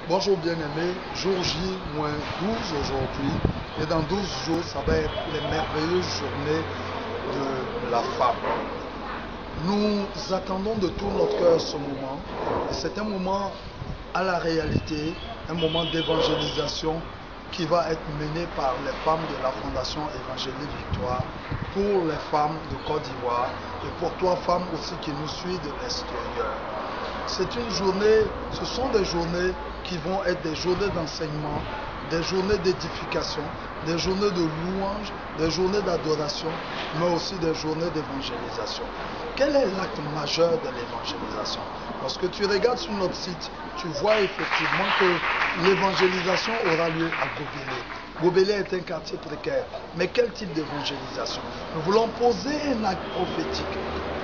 Bonjour bien-aimés, jour J-12 aujourd'hui, et dans 12 jours, ça va être les merveilleuses journées de la femme. Nous attendons de tout notre cœur ce moment, et c'est un moment à la réalité, un moment d'évangélisation qui va être mené par les femmes de la Fondation Évangélique Victoire pour les femmes de Côte d'Ivoire et pour toi femmes aussi qui nous suivent de l'extérieur. C'est une journée, ce sont des journées qui vont être des journées d'enseignement, des journées d'édification, des journées de louange, des journées d'adoration, mais aussi des journées d'évangélisation. Quel est l'acte majeur de l'évangélisation? Lorsque tu regardes sur notre site, tu vois effectivement que l'évangélisation aura lieu à Gobelé. Gobelé est un quartier précaire. Mais quel type d'évangélisation? Nous voulons poser un acte prophétique.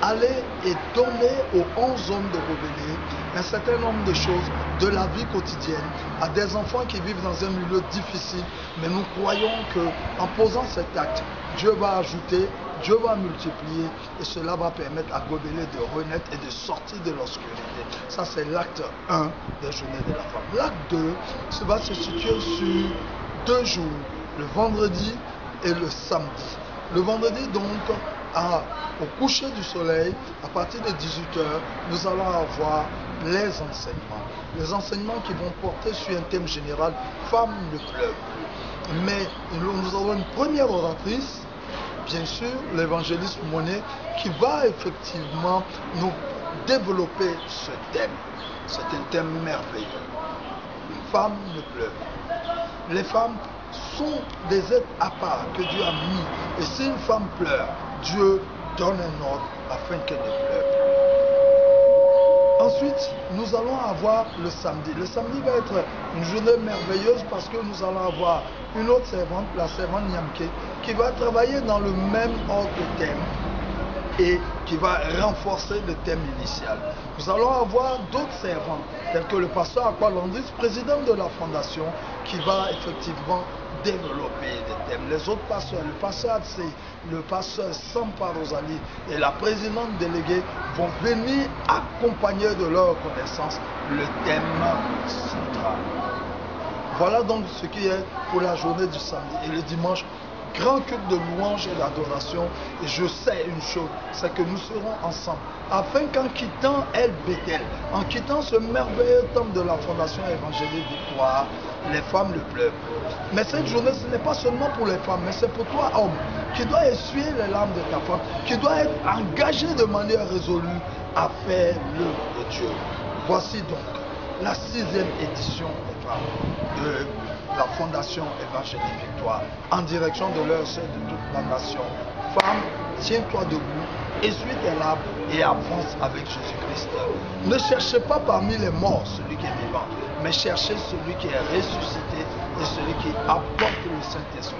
Aller et donner aux 11 hommes de Gobelé un certain nombre de choses de la vie quotidienne à des enfants qui vivent dans un milieu difficile. Mais nous croyons qu'en posant cet acte, Dieu va ajouter, Dieu va multiplier et cela va permettre à Gobelé de renaître et de sortir de l'obscurité. Ça, c'est l'acte 1 des journées de la femme. L'acte 2 va se situer sur 2 jours, le vendredi et le samedi. Le vendredi, donc, au coucher du soleil, à partir de 18 h, nous allons avoir les enseignements. Les enseignements qui vont porter sur un thème général, Femmes ne pleurent plus. Mais nous avons une première oratrice, bien sûr, l'évangéliste Monet, qui va effectivement nous développer ce thème. C'est un thème merveilleux. Femmes ne pleurent plus. Les femmes sont des êtres à part que Dieu a mis. Et si une femme pleure, Dieu donne un ordre afin qu'elle ne pleure plus. Ensuite, nous allons avoir le samedi. Le samedi va être une journée merveilleuse parce que nous allons avoir une autre servante, la servante Nyamke, qui va travailler dans le même ordre de thème et qui va renforcer le thème initial. Nous allons avoir d'autres servants, tels que le pasteur Aqua Landis, président de la fondation, qui va effectivement développer des thèmes. Les autres pasteurs, le pasteur Adse, le pasteur Sampa Rosalie et la présidente déléguée vont venir accompagner de leur connaissance le thème central. Voilà donc ce qui est pour la journée du samedi. Et le dimanche, grand culte de louange et d'adoration. Et je sais une chose, c'est que nous serons ensemble. Afin qu'en quittant El Bethel, en quittant ce merveilleux temple de la Fondation Évangélique Victoire, les femmes ne pleurent plus. Mais cette journée, ce n'est pas seulement pour les femmes, mais c'est pour toi, homme, qui doit essuyer les larmes de ta femme, qui doit être engagé de manière résolue à faire l'œuvre de Dieu. Voici donc la 6e édition de la Fondation Évangélique Victoire, en direction de leur sœur de toute la nation. Femme, tiens-toi debout, essuie tes larmes et avance avec Jésus-Christ. Ne cherchez pas parmi les morts celui qui est vivant, mais cherchez celui qui est ressuscité et celui qui apporte le Saint-Esprit.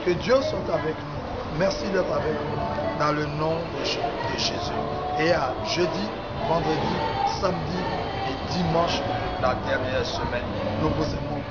Que Dieu soit avec nous. Merci d'être avec nous dans le nom de Jésus. Et à jeudi, vendredi, samedi et dimanche, la dernière semaine, nous vous aimons.